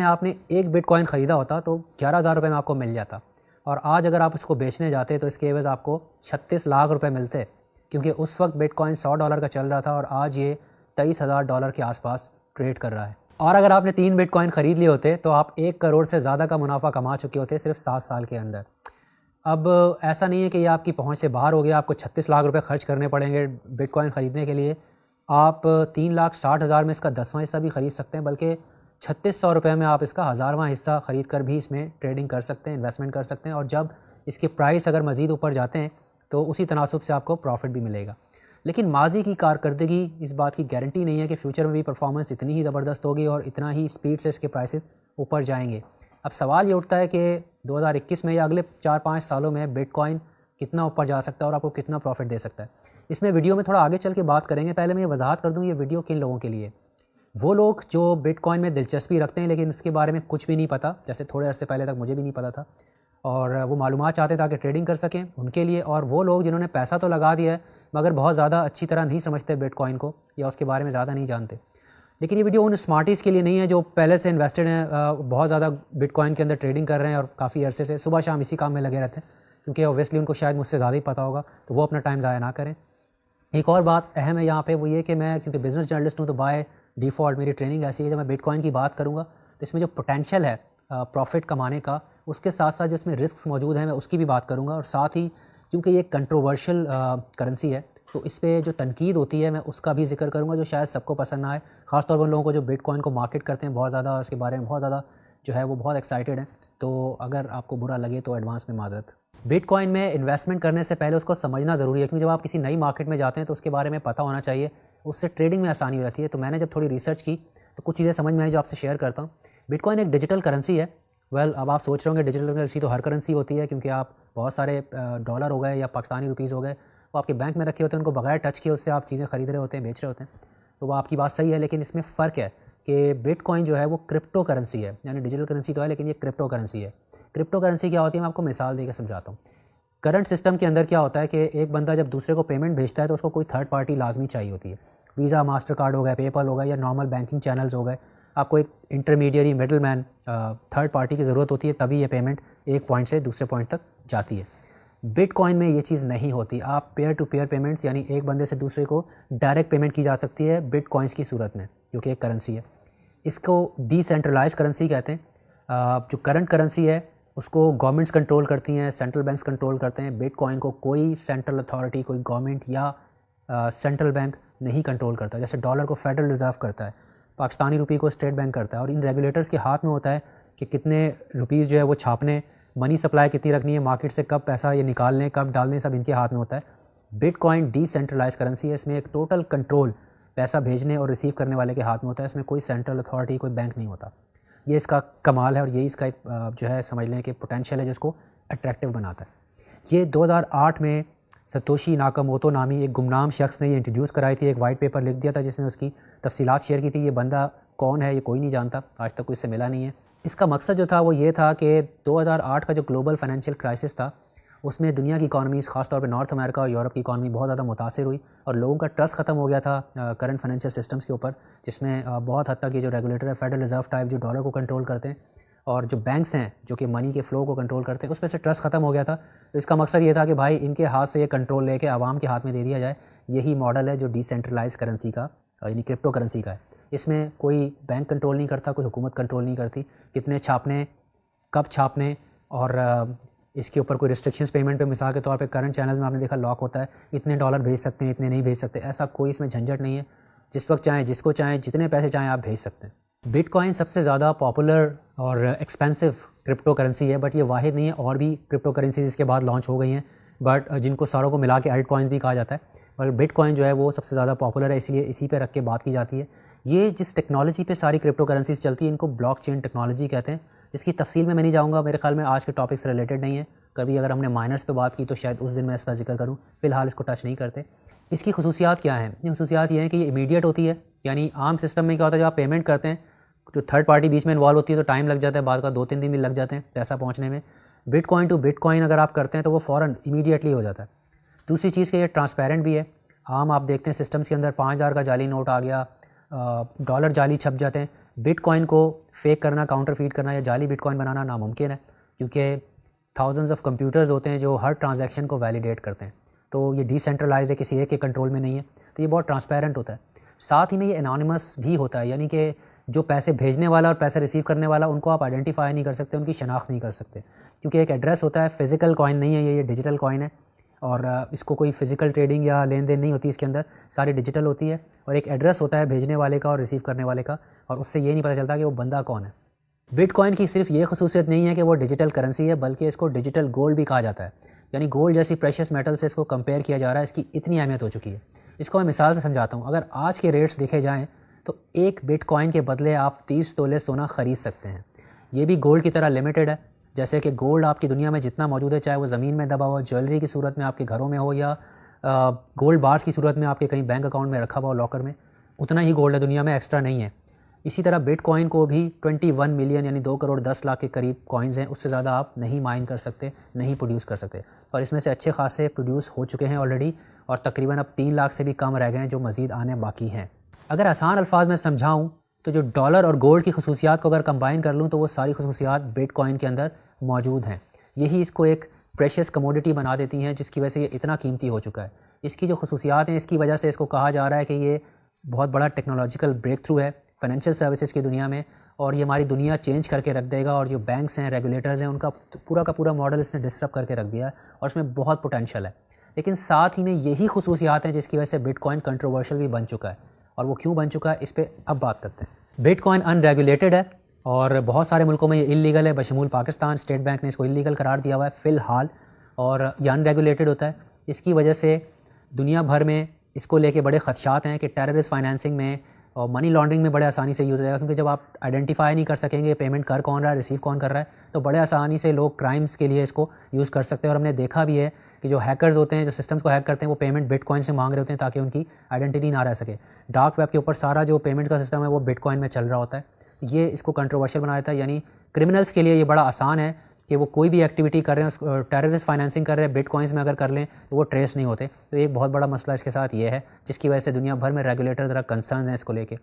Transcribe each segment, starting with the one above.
आपने एक बिटकॉइन ख़रीदा होता तो 11,000 रुपये में आपको मिल जाता, और आज अगर आप उसको बेचने जाते तो इसके एवज़ आपको 36 लाख रुपए मिलते, क्योंकि उस वक्त बिटकॉइन $100 का चल रहा था और आज ये $23,000 के आसपास ट्रेड कर रहा है। और अगर आपने 3 बिटकॉइन ख़रीद लिए होते तो आप 1 करोड़ से ज़्यादा का मुनाफा कमा चुके होते सिर्फ 7 साल के अंदर। अब ऐसा नहीं है कि ये आपकी पहुंच से बाहर हो गया, आपको 36 लाख रुपए खर्च करने पड़ेंगे बिटकॉइन ख़रीदने के लिए। आप 3,60,000 में इसका 10वां हिस्सा भी ख़रीद सकते हैं, बल्कि 3600 रुपये में आप इसका 1000वां हिस्सा ख़रीद कर भी इसमें ट्रेडिंग कर सकते हैं, इन्वेस्टमेंट कर सकते हैं। और जब इसके प्राइस अगर मज़ीद ऊपर जाते हैं तो उसी तनासुब से आपको प्रॉफिट भी मिलेगा। लेकिन माजी की कारकर्दगी इस बात की गारंटी नहीं है कि फ़्यूचर में भी परफॉर्मेंस इतनी ही ज़बरदस्त होगी और इतना ही स्पीड से इसके प्राइसेस ऊपर जाएंगे। अब सवाल ये उठता है कि 2021 में या अगले 4-5 सालों में बिटकॉइन कितना ऊपर जा सकता है और आपको कितना प्रॉफिट दे सकता है। इसमें वीडियो में थोड़ा आगे चल के बात करेंगे। पहले मैं ये वजाहत कर दूँ, ये वीडियो किन लोगों के लिए। वो लोग जो बिटकॉइन में दिलचस्पी रखते हैं लेकिन इसके बारे में कुछ भी नहीं पता, जैसे थोड़े अर्से पहले तक मुझे भी नहीं पता था, और वो मालूमात चाहते ताकि ट्रेडिंग कर सकें, उनके लिए। और वो लोग जिन्होंने पैसा तो लगा दिया है मगर बहुत ज़्यादा अच्छी तरह नहीं समझते बिटकॉइन को या उसके बारे में ज़्यादा नहीं जानते। लेकिन ये वीडियो उन स्मार्टीज़ के लिए नहीं है जो पहले से इन्वेस्टेड हैं, बहुत ज़्यादा बिटकॉइन के अंदर ट्रेडिंग कर रहे हैं और काफ़ी अरसे से सुबह शाम इसी काम में लगे रहते हैं, क्योंकि ऑब्वियसली उनको शायद मुझसे ज़्यादा ही पता होगा, तो वो अपना टाइम ज़ाया ना करें। एक और बात अहम है यहाँ पे, वो ये कि मैं क्योंकि बिज़नेस जर्नलिस्ट हूँ तो बाय डिफ़ॉल्ट मेरी ट्रेनिंग ऐसी है, जब मैं बिटकॉइन की बात करूँगा तो इसमें जो पोटेंशियल है प्रॉफिट कमाने का, उसके साथ साथ जिसमें रिस्क मौजूद हैं मैं उसकी भी बात करूँगा। और साथ ही क्योंकि ये कंट्रोवर्शियल करेंसी है तो इस पर जो तनकीद होती है मैं उसका भी जिक्र करूँगा, जो शायद सबको पसंद ना आए, ख़ासतौर पर उन लोगों को जो बिटकॉइन को मार्केट करते हैं बहुत ज़्यादा और उसके बारे में बहुत ज़्यादा जो है वो बहुत एक्साइटेड हैं। तो अगर आपको बुरा लगे तो एडवांस में माज़रत। बिटकॉइन में इन्वेस्टमेंट करने से पहले उसको समझना ज़रूरी है, क्योंकि जब आप किसी नई मार्केट में जाते हैं तो उसके बारे में पता होना चाहिए, उससे ट्रेडिंग में आसानी रहती है। तो मैंने जब थोड़ी रिसर्च की तो कुछ चीज़ें समझ में आई जो आपसे शेयर करता हूँ। बिटकॉइन एक डिजिटल करेंसी है। अब आप सोच रहे होंगे डिजिटल करेंसी तो हर करेंसी होती है, क्योंकि आप बहुत सारे डॉलर हो गए या पाकिस्तानी रुपीज़ हो गए वो आपके बैंक में रखे होते हैं, उनको बगैर टच किए उससे आप चीज़ें खरीद रहे होते हैं, बेच रहे होते हैं। तो वो आपकी बात सही है, लेकिन इसमें फ़र्क है कि बिटकॉइन जो है वो क्रिप्टो करेंसी है, यानी डिजिटल करेंसी तो है लेकिन ये क्रिप्टो करेंसी है। क्रिप्टो करेंसी क्या होती है मैं आपको मिसाल देकर समझाता हूँ। करंट सिस्टम के अंदर क्या होता है कि एक बंदा जब दूसरे को पेमेंट भेजता है तो उसको कोई थर्ड पार्टी लाजमी चाहिए होती है। वीज़ा, मास्टर कार्ड हो गया, पेपल हो गया या नॉर्मल बैंकिंग चैनल्स हो गए, आपको एक intermediary middle man third party की ज़रूरत होती है, तभी ये पेमेंट एक पॉइंट से दूसरे पॉइंट तक जाती है। बिटकॉइन में ये चीज़ नहीं होती। आप पेयर टू पेयर पेमेंट्स यानी एक बंदे से दूसरे को डायरेक्ट पेमेंट की जा सकती है बिटकॉइंस की सूरत में, जो कि एक करेंसी है। इसको डिसेंट्रलाइज करेंसी कहते हैं। जो करंट करेंसी है उसको गवर्नमेंट्स कंट्रोल करती हैं, सेंट्रल बैंक्स कंट्रोल करते हैं। बिटकॉइन को कोई सेंट्रल अथॉरिटी, कोई गवर्नमेंट या सेंट्रल बैंक नहीं कंट्रोल करता। जैसे डॉलर को फेडरल रिज़र्व करता है, पाकिस्तानी रुपये को स्टेट बैंक करता है, और इन रेगुलेटर्स के हाथ में होता है कि कितने रुपीज़ जो है वो छापने, मनी सप्लाई कितनी रखनी है, मार्केट से कब पैसा ये निकालने, कब डालने, सब इनके हाथ में होता है। बिटकॉइन डिसेंट्रलाइज करेंसी है, इसमें एक टोटल कंट्रोल पैसा भेजने और रिसीव करने वाले के हाथ में होता है। इसमें कोई सेंट्रल अथॉरिटी, कोई बैंक नहीं होता। ये इसका कमाल है और यही इसका एक जो है समझ लें कि पोटेंशियल है जिसको अट्रैक्टिव बनाता है। ये 2008 में सतोशी नाकामोटो नामी एक गुमनाम शख्स ने ये इंट्रोड्यूस कराई थी, एक वाइट पेपर लिख दिया था जिसमें उसकी तफसीलात शेयर की थी। ये बंदा कौन है ये कोई नहीं जानता, आज तक कोई इससे मिला नहीं है। इसका मकसद जो था वो ये था कि 2008 का जो ग्लोबल फाइनेंशियल क्राइसिस था उसमें दुनिया की इकॉनमीज़, खासतौर पे नॉर्थ अमेरिका और यूरोप की इकॉनमी बहुत ज़्यादा मुतासिर हुई और लोगों का ट्रस्ट ख़त्म हो गया था करंट फाइनेंशियल सिस्टम्स के ऊपर, जिसमें बहुत हद तक ये जो रेगुलेटर है, फेडरल रिजर्व टाइप, जो डॉलर को कंट्रोल करते हैं, और जो बैंक्स हैं जो कि मनी के फ़्लो को कंट्रोल करते हैं, उसमें से ट्रस्ट ख़त्म हो गया था। तो इसका मकसद ये था कि भाई इनके हाथ से ये कंट्रोल लेके आवाम के हाथ में दे दिया जाए। यही मॉडल है जो डिसेंट्रलाइज करेंसी का यानी क्रिप्टो करेंसी का है। इसमें कोई बैंक कंट्रोल नहीं करता, कोई हुकूमत कंट्रोल नहीं करती, कितने छापने, कब छापने, और इसके ऊपर कोई रिस्ट्रिक्शंस पेमेंट पे मिसाल के तौर पे करंट चैनल में आपने देखा लॉक होता है, इतने डॉलर भेज सकते हैं, इतने नहीं भेज सकते। ऐसा कोई इसमें झंझट नहीं है, जिस वक्त चाहें, जिसको चाहें, जितने पैसे चाहें आप भेज सकते हैं। बिटकॉइन सबसे ज़्यादा पॉपुलर और एक्सपेंसिव क्रिप्टो करेंसी है, बट ये वाहिद नहीं है, और भी क्रिप्टो करेंसीज इसके बाद लॉन्च हो गई हैं, बट जिनको सारों को मिला के अल्ट कॉइन्स भी कहा जाता है। और बिटकॉइन जो है वो सबसे ज़्यादा पॉपुलर है, इसलिए इसी पे रख के बात की जाती है। ये जिस टेक्नोलॉजी पे सारी क्रिप्टो करेंसीज चलती है इनको ब्लॉकचेन टेक्नोलॉजी कहते हैं, जिसकी तफसील में मैं नहीं जाऊँगा, मेरे ख्याल में आज के टॉपिक से रिलेटेड नहीं है। कभी अगर हमने माइनर्स पे बात की तो शायद उस दिन मैं इसका जिक्र करूँ, फ़िलहाल इसको टच नहीं करते। इसकी खसूसियात क्या हैं? ये खसूसियात ये हैं कि ये इमीडिएट होती है, यानी आम सिस्टम में क्या होता है, जब आप पेमेंट करते हैं जो थर्ड पार्टी बीच में इन्वॉल्व होती है तो टाइम लग जाता है, बाद का 2-3 दिन भी लग जाते हैं पैसा पहुँचने में। बिटकॉइन टू बिटकॉइन अगर आप करते हैं तो वो फ़ौरन इमीडिएटली हो जाता है। दूसरी चीज़ कि ये ट्रांसपेरेंट भी है। आम आप देखते हैं सिस्टम्स के अंदर 5,000 का जाली नोट आ गया, डॉलर जाली छप जाते हैं, बिटकॉइन को फेक करना, काउंटरफीट करना या जाली बिटकॉइन बनाना नामुमकिन है, क्योंकि थाउजेंड्स ऑफ कंप्यूटर्स होते हैं जो हर ट्रांजैक्शन को वैलिडेट करते हैं। तो ये डिसेंट्रलाइज्ड है, किसी एक के कंट्रोल में नहीं है, तो ये बहुत ट्रांसपेरेंट होता है। साथ ही में ये एनोनिमस भी होता है, यानी कि जो पैसे भेजने वाला और पैसे रिसीव करने वाला, उनको आप आइडेंटिफाई नहीं कर सकते, उनकी शनाख्त नहीं कर सकते, क्योंकि एक एड्रेस होता है, फिजिकल कॉइन नहीं है ये डिजिटल कॉइन है, और इसको कोई फिजिकल ट्रेडिंग या लेन देन नहीं होती इसके अंदर, सारी डिजिटल होती है। और एक एड्रेस होता है भेजने वाले का और रिसीव करने वाले का, और उससे ये नहीं पता चलता कि वो बंदा कौन है। बिटकॉइन की सिर्फ ये खसूसियत नहीं है कि वो डिजिटल करेंसी है, बल्कि इसको डिजिटल गोल्ड भी कहा जाता है, यानी गोल्ड जैसी प्रेशियस मेटल से इसको कंपेयर किया जा रहा है। इसकी इतनी अहमियत हो चुकी है। इसको मैं मिसाल से समझाता हूँ। अगर आज के रेट्स देखे जाएँ तो एक बिटकॉइन के बदले आप 30 तोले सोना ख़रीद सकते हैं। ये भी गोल्ड की तरह लिमिटेड है। जैसे कि गोल्ड आपकी दुनिया में जितना मौजूद है, चाहे वो ज़मीन में दबा हो, ज्वेलरी की सूरत में आपके घरों में हो, या गोल्ड बार्स की सूरत में आपके कहीं बैंक अकाउंट में रखा हुआ हो लॉकर में, उतना ही गोल्ड है दुनिया में, एक्स्ट्रा नहीं है। इसी तरह बिटकॉइन को भी 21 मिलियन यानी 2 करोड़ 10 लाख के करीब कॉइन्स हैं, उससे ज़्यादा आप नहीं माइन कर सकते, नहीं प्रोड्यूस कर सकते। और इसमें से अच्छे खासे प्रोड्यूस हो चुके हैं ऑलरेडी, और तकरीबन अब 3 लाख से भी कम रह गए हैं जो मज़ीद आने बाकी हैं। अगर आसान अल्फाज में समझाऊँ तो जो डॉलर और गोल्ड की खसूसियात को अगर कंबाइन कर लूँ तो वो सारी खसूसियात बिटकॉइन के अंदर मौजूद हैं। यही इसको एक प्रेशियस कमोडिटी बना देती हैं, जिसकी वजह से ये इतना कीमती हो चुका है। इसकी जो खसूसियात हैं, इसकी वजह से इसको कहा जा रहा है कि ये बहुत बड़ा टेक्नोलॉजिकल ब्रेक थ्रू है फाइनेंशियल सर्विसेज की दुनिया में, और ये हमारी दुनिया चेंज करके रख देगा। और जो बैंक्स हैं, रेगुलेटर्स हैं, उनका पूरा का पूरा मॉडल इसने डिस्टर्ब करके रख दिया है, और इसमें बहुत पोटेंशियल है। लेकिन साथ ही में यही खसूसियात हैं जिसकी वजह से बिटकॉइन कंट्रोवर्शियल भी बन चुका है। और वो क्यों बन चुका है, इस पर अब बात करते हैं। बिटकॉइन अनरेगुलेटेड है और बहुत सारे मुल्कों में ये इलीगल है, बशमूल पाकिस्तान। स्टेट बैंक ने इसको इलीगल करार दिया हुआ है फ़िलहाल, और ये अनरेगुलेटेड होता है। इसकी वजह से दुनिया भर में इसको लेके बड़े ख़दशात हैं कि टेररिस्ट फाइनेंसिंग में और मनी लॉन्ड्रिंग में बड़े आसानी से यूज़ हो जाएगा, क्योंकि जब आप आइडेंटिफाई नहीं कर सकेंगे पेमेंट कर कौन रहा है, रिसीव कौन कर रहा है, तो बड़े आसानी से लोग क्राइम्स के लिए इसको यूज़ कर सकते हैं। और हमने देखा भी है कि जो हैकर्स होते हैं, जो सिस्टम्स को हैक करते हैं, वो पेमेंट बिटकॉइन से मांग रहे होते हैं ताकि उनकी आइडेंटिटी ना रह सके। डार्क वेब के ऊपर सारा जो पेमेंट का सिस्टम है वो बिटकॉइन में चल रहा होता है। ये इसको कंट्रोवर्शियल बना देता है, यानी क्रिमिनल्स के लिए ये बड़ा आसान है कि वो कोई भी एक्टिविटी कर रहे हैं, टेररिस्ट फाइनेंसिंग कर रहे हैं, बिटकॉइंस में अगर कर लें तो वो ट्रेस नहीं होते। तो एक बहुत बड़ा मसला इसके साथ ये है, जिसकी वजह से दुनिया भर में रेगुलेटर ज़रा कंसर्न है इसको लेके।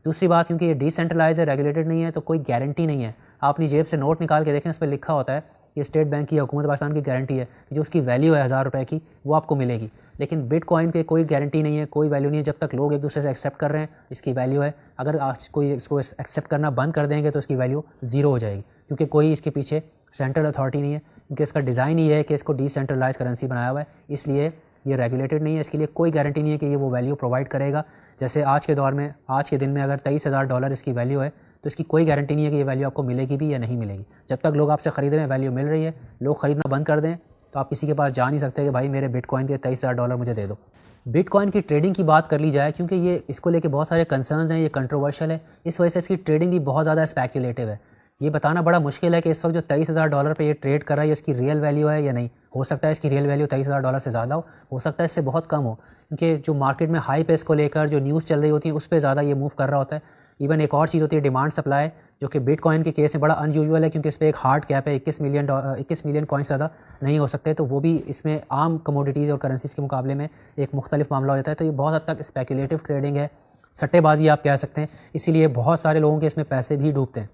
दूसरी बात, क्योंकि ये डिसेंट्रलाइज है, रेगुलेटेड नहीं है, तो कोई गारंटी नहीं है। आप अपनी जेब से नोट निकाल के देखें, उस पर लिखा होता है ये स्टेट बैंक की, हुकूमत पाकिस्तान की गारंटी है, जो उसकी वैल्यू है 1000 रुपये की, वो आपको मिलेगी। लेकिन बिटकॉइन पे कोई गारंटी नहीं है, कोई वैल्यू नहीं है। जब तक लोग एक दूसरे से एक्सेप्ट कर रहे हैं इसकी वैल्यू है। अगर आज कोई इसको एक्सेप्ट करना बंद कर देंगे तो इसकी वैल्यू ज़ीरो हो जाएगी, क्योंकि कोई इसके पीछे सेंट्रल अथॉरिटी नहीं है, क्योंकि इसका डिज़ाइन ही है कि इसको डिसेंट्रलाइज करेंसी बनाया हुआ है, इसलिए ये रेगुलेटेड नहीं है। इसके लिए कोई गारंटी नहीं है कि ये वो वैल्यू प्रोवाइड करेगा। जैसे आज के दौर में, आज के दिन में अगर $23,000 इसकी वैल्यू है, तो इसकी कोई गारंटी नहीं है कि ये वैल्यू आपको मिलेगी भी या नहीं मिलेगी। जब तक लोग आपसे ख़रीद रहे हैं, वैल्यू मिल रही है, लोग ख़रीदना बंद कर दें तो आप किसी के पास जा नहीं सकते कि भाई मेरे बिटकॉइन के $23,000 मुझे दे दो। बिटकॉइन की ट्रेडिंग की बात कर ली जाए, क्योंकि ये इसको लेके बहुत सारे कंसर्न्स हैं, ये कंट्रोवर्शियल है, इस वजह से इसकी ट्रेडिंग भी बहुत ज़्यादा स्पेक्युलेटिव है। ये बताना बड़ा मुश्किल है कि इस वक्त जो $23,000 पे ये ट्रेड कर रहा है, इसकी रियल वैल्यू है या नहीं। हो सकता है इसकी रियल वैल्यू $23,000 से ज़्यादा हो सकता है इससे बहुत कम हो, क्योंकि जो मार्केट में हाई पे इसको लेकर जो न्यूज़ चल रही होती है उस पर ज़्यादा ये मूव कर रहा होता है। इवन एक और चीज़ होती है डिमांड सप्लाई, जो कि बिटकॉइन के केस में बड़ा अनयूजुअल है, क्योंकि इस पर एक हार्ड कैप है, 21 मिलियन कॉइन से ज़्यादा नहीं हो सकते। तो वो भी इसमें आम कमोडिटीज़ और करेंसीज़ के मुकाबले में एक मुख्तलिफ मामला हो जाता है। तो ये बहुत हद तक स्पेकुलेटिव ट्रेडिंग है, सट्टेबाजी आप कह सकते हैं। इसीलिए बहुत सारे लोगों के इसमें पैसे भी डूबते हैं।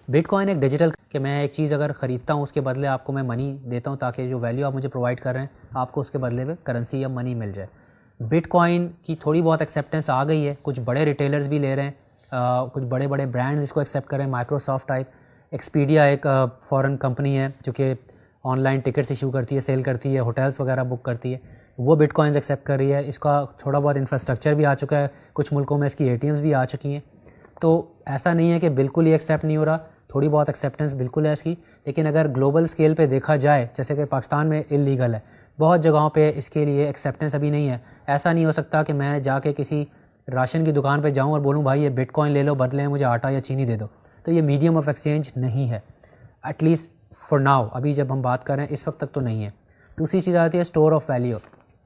बिटकॉइन एक डिजिटल कि मैं एक चीज़ अगर ख़रीदता हूँ उसके बदले आपको मैं मनी देता हूँ, ताकि जो वैल्यू आप मुझे प्रोवाइड कर रहे हैं आपको उसके बदले में करेंसी या मनी मिल जाए। बिटकॉइन की थोड़ी बहुत एक्सेप्टेंस आ गई है, कुछ बड़े रिटेलर्स भी ले रहे हैं, कुछ बड़े बड़े ब्रांड्स इसको एक्सेप्ट कर रहे हैं। माइक्रोसॉफ्ट टाइप, एक्सपीडिया एक फ़ॉरेन कंपनी है जो कि ऑनलाइन टिकट्स इशू करती है, सेल करती है, होटल्स वगैरह बुक करती है, वो बिटकॉइंस एक्सेप्ट कर रही है। इसका थोड़ा बहुत इंफ्रास्ट्रक्चर भी आ चुका है, कुछ मुल्कों में इसकी ATMs भी आ चुकी हैं। तो ऐसा नहीं है कि बिल्कुल ही एक्सेप्ट नहीं हो रहा, थोड़ी बहुत एक्सेप्टेंस बिल्कुल है इसकी। लेकिन अगर ग्लोबल स्केल पे देखा जाए, जैसे कि पाकिस्तान में इलीगल है, बहुत जगहों पे इसके लिए एक्सेप्टेंस अभी नहीं है। ऐसा नहीं हो सकता कि मैं जाके किसी राशन की दुकान पे जाऊं और बोलूं भाई ये बिटकॉइन ले लो, बदले में मुझे आटा या चीनी दे दो। तो ये मीडियम ऑफ एक्सचेंज नहीं है, एटलीस्ट फॉर नाउ, अभी जब हम बात कर रहे हैं इस वक्त तक तो नहीं है। दूसरी चीज़ आती है स्टोर ऑफ वैल्यू।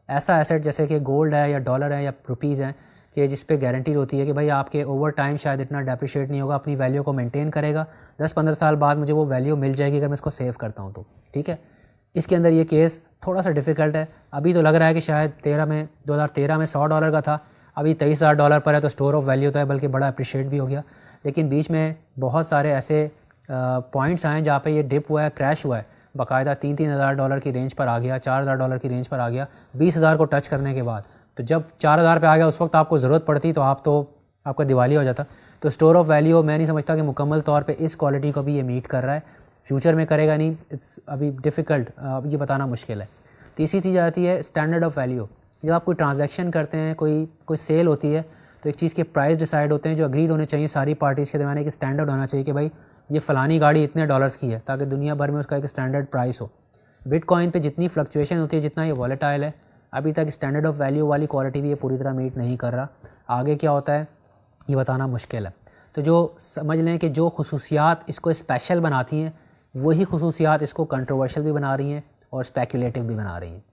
ऐसा एसेट जैसे कि गोल्ड है या डॉलर है या रुपीज़ है कि जिस पे गारंटी होती है कि भाई आपके ओवर टाइम शायद इतना डेप्रिशिएट नहीं होगा, अपनी वैल्यू को मेंटेन करेगा, 10-15 साल बाद मुझे वो वैल्यू मिल जाएगी अगर मैं इसको सेव करता हूँ तो। ठीक है, इसके अंदर ये केस थोड़ा सा डिफ़िकल्ट है। अभी तो लग रहा है कि शायद 2013 में $100 का था, अभी $23,000 पर है, तो स्टोर ऑफ वैल्यू तो है, बल्कि बड़ा अप्रिशिएट भी हो गया। लेकिन बीच में बहुत सारे ऐसे पॉइंट्स आए जहाँ पे ये डिप हुआ है, क्रैश हुआ है, बाकायदा $3,000 की रेंज पर आ गया, $4,000 की रेंज पर आ गया 20,000 को टच करने के बाद। तो जब 4,000 पे आ गया उस वक्त आपको ज़रूरत पड़ती तो आपका दिवाली हो जाता। तो स्टोर ऑफ वैल्यू मैं नहीं समझता कि मुकम्मल तौर पे इस क्वालिटी को भी ये मीट कर रहा है, फ्यूचर में करेगा नहीं, इट्स अभी डिफ़िकल्ट, ये बताना मुश्किल है। तीसरी चीज़ आती है स्टैंडर्ड ऑफ वैल्यू। जब आप कोई ट्रांजैक्शन करते हैं, कोई सेल होती है, तो एक चीज़ के प्राइस डिसाइड होते हैं जो अग्रीड होने चाहिए सारी पार्टीज़ के दरमियान। एक स्टैंडर्ड होना चाहिए कि भाई ये फ़लानी गाड़ी इतने डॉलर्स की है, ताकि दुनिया भर में उसका एक स्टैंडर्ड प्राइस हो। बिटकॉइन पे जितनी फ्लक्चुएशन होती है, जितना ये वॉलेटाइल है, अभी तक स्टैंडर्ड ऑफ वैल्यू वाली क्वालिटी भी ये पूरी तरह मीट नहीं कर रहा। आगे क्या होता है ये बताना मुश्किल है। तो जो समझ लें कि जो खुसूसियात इसको स्पेशल बनाती हैं, वही खुसूसियात इसको कंट्रोवर्शियल भी बना रही हैं और स्पेकुलेटिव भी बना रही हैं।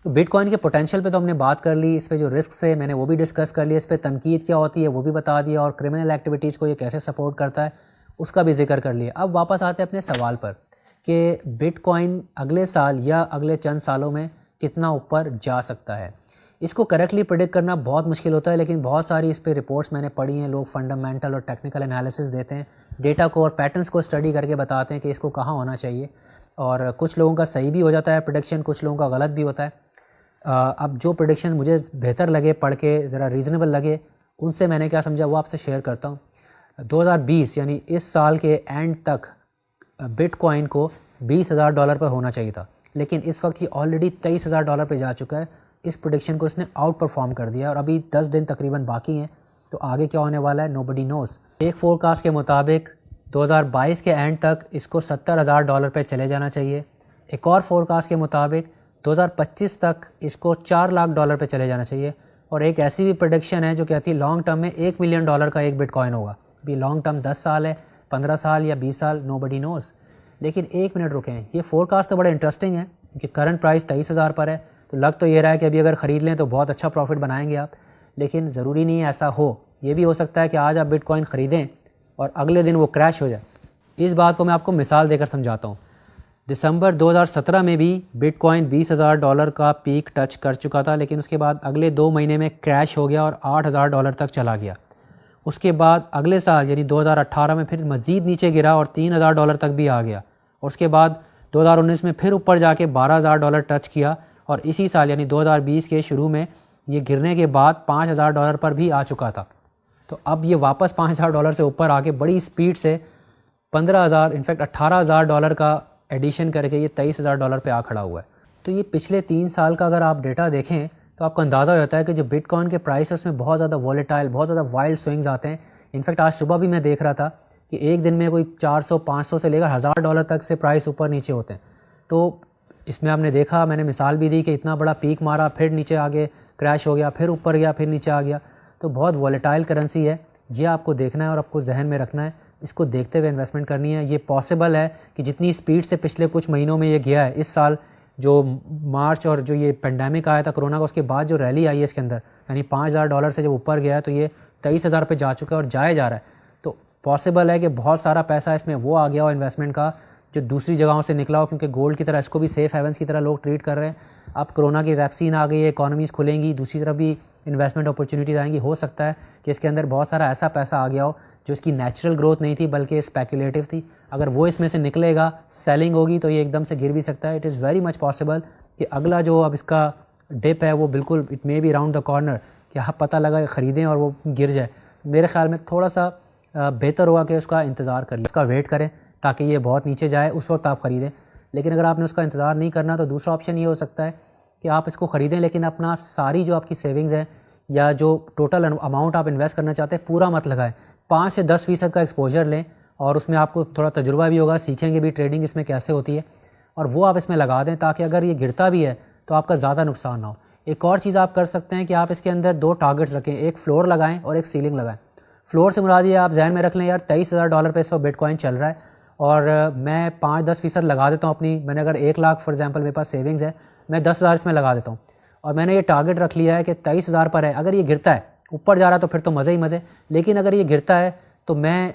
तो बिटकॉइन के पोटेंशियल पे तो हमने बात कर ली, इस पे जो रिस्क है मैंने वो भी डिस्कस कर लिया, इस पे तनकीद क्या होती है वो भी बता दिया, और क्रिमिनल एक्टिविटीज़ को ये कैसे सपोर्ट करता है उसका भी जिक्र कर लिया। अब वापस आते हैं अपने सवाल पर कि बिटकॉइन अगले साल या अगले चंद सालों में कितना ऊपर जा सकता है। इसको करेक्टली प्रेडिक्ट करना बहुत मुश्किल होता है, लेकिन बहुत सारी इस पे रिपोर्ट्स मैंने पढ़ी हैं। लोग फंडामेंटल और टेक्निकल एनालिसिस देते हैं, डेटा को और पैटर्न्स को स्टडी करके बताते हैं कि इसको कहाँ होना चाहिए, और कुछ लोगों का सही भी हो जाता है प्रेडिक्शन, कुछ लोगों का गलत भी होता है। अब जो प्रेडिक्शंस मुझे बेहतर लगे, पढ़ के ज़रा रीज़नेबल लगे, उनसे मैंने क्या समझा वो आपसे शेयर करता हूँ। 2020 यानी इस साल के एंड तक बिटकॉइन को $20,000 पर होना चाहिए था, लेकिन इस वक्त ये ऑलरेडी $23,000 पे जा चुका है। इस प्रेडिक्शन को इसने आउट परफॉर्म कर दिया और अभी 10 दिन तकरीबन बाकी हैं, तो आगे क्या होने वाला है नोबडी नोज़। एक फोरकास्ट के मुताबिक 2022 के एंड तक इसको $70,000 पे चले जाना चाहिए। एक और फोरकास्ट के मुताबिक 2025 तक इसको $4 लाख पे चले जाना चाहिए। और एक ऐसी भी प्रेडिक्शन है जो कहती है लॉन्ग टर्म में $1 मिलियन का एक बिटकॉइन होगा। अभी लॉन्ग टर्म 10 साल है, 15 साल या 20 साल, नोबडी नोज़। लेकिन एक मिनट रुकें, ये फोरकास्ट तो बड़ा इंटरेस्टिंग है क्योंकि करंट प्राइस 23,000 पर है, तो लग तो ये रहा है कि अभी अगर ख़रीद लें तो बहुत अच्छा प्रॉफिट बनाएंगे आप, लेकिन ज़रूरी नहीं है ऐसा हो। ये भी हो सकता है कि आज आप बिटकॉइन ख़रीदें और अगले दिन वो क्रैश हो जाए। इस बात को मैं आपको मिसाल देकर समझाता हूँ। दिसंबर 2017 में भी बिटकॉइन $20,000 का पीक टच कर चुका था, लेकिन उसके बाद अगले 2 महीने में क्रैश हो गया और $8,000 तक चला गया। उसके बाद अगले साल यानी 2018 में फिर मज़ीद नीचे गिरा और $3,000 तक भी आ गया, और उसके बाद 2019 में फिर ऊपर जाके $12,000 टच किया, और इसी साल यानी 2020 के शुरू में ये गिरने के बाद $5,000 पर भी आ चुका था। तो अब ये वापस $5,000 से ऊपर आके बड़ी स्पीड से 15,000 इनफैक्ट $18,000 का एडिशन करके ये $23,000 पे आ खड़ा हुआ है। तो ये पिछले 3 साल का अगर आप डेटा देखें तो आपको अंदाज़ा हो जाता है कि जो बिटकॉइन के प्राइस है उसमें बहुत ज़्यादा वॉलेटाइल, बहुत ज़्यादा वाइल्ड स्विंग्स आते हैं। इनफैक्ट आज सुबह भी मैं देख रहा था कि एक दिन में कोई 400-500 से लेकर $1,000 तक से प्राइस ऊपर नीचे होते हैं। तो इसमें आपने देखा, मैंने मिसाल भी दी कि इतना बड़ा पीक मारा, फिर नीचे आगे क्रैश हो गया, फिर ऊपर गया, फिर नीचे आ गया। तो बहुत वॉलेटाइल करेंसी है, ये आपको देखना है और आपको जहन में रखना है, इसको देखते हुए इन्वेस्टमेंट करनी है। ये पॉसिबल है कि जितनी स्पीड से पिछले कुछ महीनों में ये गया है, इस साल जो मार्च और जो ये पेंडेमिक आया था कोरोना का, उसके बाद जो रैली आई है इसके अंदर, यानी $5,000 से जब ऊपर गया है तो ये 23,000 पे जा चुका है और जाया जा रहा है। तो पॉसिबल है कि बहुत सारा पैसा इसमें वो आ गया हो इन्वेस्टमेंट का जो दूसरी जगहों से निकला हो, क्योंकि गोल्ड की तरह इसको भी सेफ़ हेवन्स की तरह लोग ट्रीट कर रहे हैं। अब कोरोना की वैक्सीन आ गई है, इकॉनमीज़ खुलेंगी, दूसरी तरफ भी इन्वेस्टमेंट अपॉर्चुनिटीज़ आएंगी। हो सकता है कि इसके अंदर बहुत सारा ऐसा पैसा आ गया हो जो इसकी नेचुरल ग्रोथ नहीं थी बल्कि स्पेकुलेटिव थी। अगर वो इसमें से निकलेगा, सेलिंग होगी, तो ये एकदम से गिर भी सकता है। It is very much possible कि अगला जो अब इसका डिप है वो बिल्कुल it may be round the corner, कि आप पता लगा ख़रीदें और वो गिर जाए। मेरे ख्याल में थोड़ा सा बेहतर होगा कि उसका इंतज़ार करें, उसका वेट करें ताकि ये बहुत नीचे जाए, उस वक्त आप ख़रीदें। लेकिन अगर आपने उसका इंतज़ार नहीं करना तो दूसरा ऑप्शन ये हो सकता है कि आप इसको ख़रीदें, लेकिन अपना सारी जो आपकी सेविंग्स है या जो टोटल अमाउंट आप इन्वेस्ट करना चाहते हैं पूरा मत लगाएं। 5 से 10% का एक्सपोजर लें और उसमें आपको थोड़ा तजुर्बा भी होगा, सीखेंगे भी ट्रेडिंग इसमें कैसे होती है, और वो आप इसमें लगा दें ताकि अगर ये गिरता भी है तो आपका ज़्यादा नुकसान ना हो। एक और चीज़ आप कर सकते हैं कि आप इसके अंदर 2 टारगेट्स रखें, एक फ्लोर लगाएँ और एक सीलिंग लगाएँ। फ्लोर से मुराद ये आप जहन में रख लें, यार $23,000 पे इस वक्त बिटकॉइन चल रहा है और मैं 5-10% लगा देता हूँ अपनी। मैंने अगर 1 लाख फॉर एग्जांपल मेरे पास सेविंग्स है, मैं 10,000 इसमें लगा देता हूँ और मैंने ये टारगेट रख लिया है कि 23,000 पर है। अगर ये गिरता है, ऊपर जा रहा है तो फिर तो मज़े ही मज़े, लेकिन अगर ये गिरता है तो मैं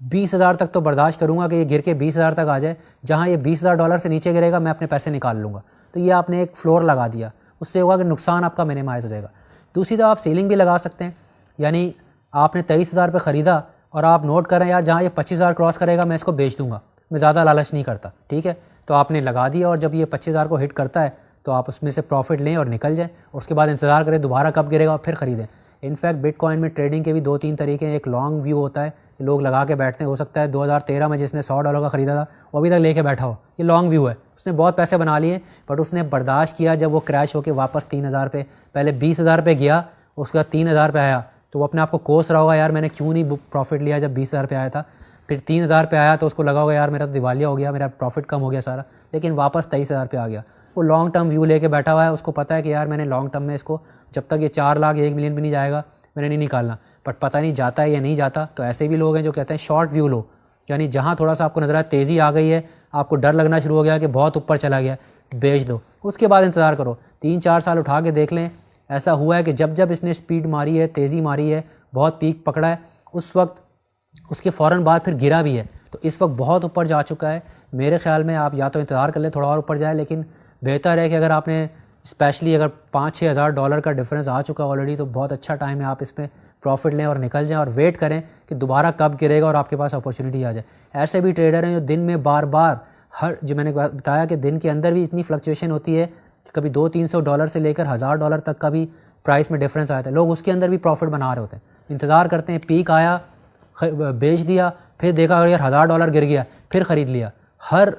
20,000 तक तो बर्दाश्त करूँगा कि ये गिर के 20,000 तक आ जाए। जहाँ ये $20,000 से नीचे गिरेगा मैं अपने पैसे निकाल लूँगा। तो ये आपने एक फ्लोर लगा दिया, उससे होगा कि नुकसान आपका मिनिमाइज़ हो जाएगा। दूसरी तरफ आप सीलिंग भी लगा सकते हैं, यानी आपने 23,000 पे ख़रीदा और आप नोट करें यार जहाँ ये 25,000 क्रॉस करेगा मैं इसको बेच दूंगा, मैं ज़्यादा लालच नहीं करता, ठीक है। तो आपने लगा दिया और जब ये 25,000 को हिट करता है तो आप उसमें से प्रॉफिट लें और निकल जाएँ। उसके बाद इंतज़ार करें दोबारा कब गिरेगा और फिर ख़रीदें। इनफैक्ट बिटकॉइन में ट्रेडिंग के भी 2-3 तरीके हैं। एक लॉन्ग व्यू होता है, लोग लगा के बैठते हैं। हो सकता है 2013 में जिसने $100 का ख़रीदा था वो अभी तक लेके बैठा हो, ये लॉन्ग व्यू है। उसने बहुत पैसे बना लिए बट उसने बर्दाश्त किया जब वो क्रैश होकर वापस 3,000 पे, पहले 20,000 पे गया, उसके बाद 3,000 पे आया तो वो अपने आप को कोस रहा होगा यार मैंने क्यों नहीं प्रॉफिट लिया जब 20,000 पे आया था। फिर 3,000 पे आया तो उसको लगा होगा यार मेरा तो दिवालिया हो गया, मेरा प्रॉफिट कम हो गया सारा, लेकिन वापस 23,000 पे आ गया। वो लॉन्ग टर्म व्यू लेके बैठा हुआ है, उसको पता है कि यार मैंने लॉन्ग टर्म में इसको जब तक ये 4 लाख 1 मिलियन भी नहीं जाएगा मैंने नहीं निकालना। बट पता नहीं जाता है या नहीं जाता। तो ऐसे भी लोग हैं जो कहते हैं शॉर्ट व्यू लो, यानी जहाँ थोड़ा सा आपको नजर आए तेज़ी आ गई है, आपको डर लगना शुरू हो गया कि बहुत ऊपर चला गया, बेच दो। उसके बाद इंतज़ार करो, 3-4 साल उठा के देख लें। ऐसा हुआ है कि जब जब इसने स्पीड मारी है, तेज़ी मारी है, बहुत पीक पकड़ा है, उस वक्त उसके फ़ौरन बाद फिर गिरा भी है। तो इस वक्त बहुत ऊपर जा चुका है। मेरे ख्याल में आप या तो इंतज़ार कर लें थोड़ा और ऊपर जाए, लेकिन बेहतर है कि अगर आपने स्पेशली अगर $5-6 हज़ार डॉलर का डिफरेंस आ चुका ऑलरेडी तो बहुत अच्छा टाइम है, आप इसमें प्रॉफिट लें और निकल जाएं और वेट करें कि दोबारा कब गिरेगा और आपके पास अपॉर्चुनिटी आ जाए। ऐसे भी ट्रेडर हैं जो दिन में बार बार जो मैंने बताया कि दिन के अंदर भी इतनी फ्लक्चुएशन होती है कि कभी $200-300 से लेकर $1,000 तक का भी प्राइस में डिफरेंस आया था, लोग उसके अंदर भी प्रॉफिट बना रहे होते हैं। इंतज़ार करते हैं, पीक आया बेच दिया, फिर देखा यार $1,000 गिर गया, फिर ख़रीद लिया। हर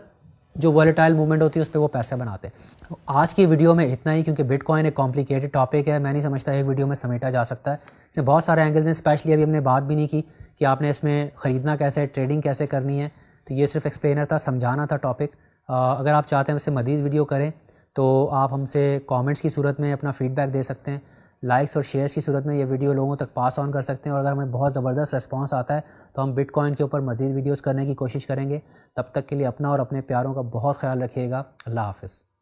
जो वॉलेटाइल मूवमेंट होती है उस पर वो पैसे बनाते हैं। तो आज की वीडियो में इतना ही, क्योंकि बिटकॉइन एक कॉम्प्लिकेटेड टॉपिक है, मैं नहीं समझता एक वीडियो में समेटा जा सकता है। इसमें बहुत सारे एंगल्स हैं, स्पेशली अभी हमने बात भी नहीं की कि आपने इसमें ख़रीदना कैसे है, ट्रेडिंग कैसे करनी है। तो ये सिर्फ एक्सप्लेनर था, समझाना था टॉपिक। अगर आप चाहते हैं उससे मज़ीद वीडियो करें तो आप हमसे कमेंट्स की सूरत में अपना फ़ीडबैक दे सकते हैं, लाइक्स और शेयर्स की सूरत में ये वीडियो लोगों तक पास ऑन कर सकते हैं। और अगर हमें बहुत ज़बरदस्त रिस्पांस आता है तो हम बिटकॉइन के ऊपर मज़ीद वीडियोस करने की कोशिश करेंगे। तब तक के लिए अपना और अपने प्यारों का बहुत ख्याल रखिएगा। अल्लाह हाफ़िज़।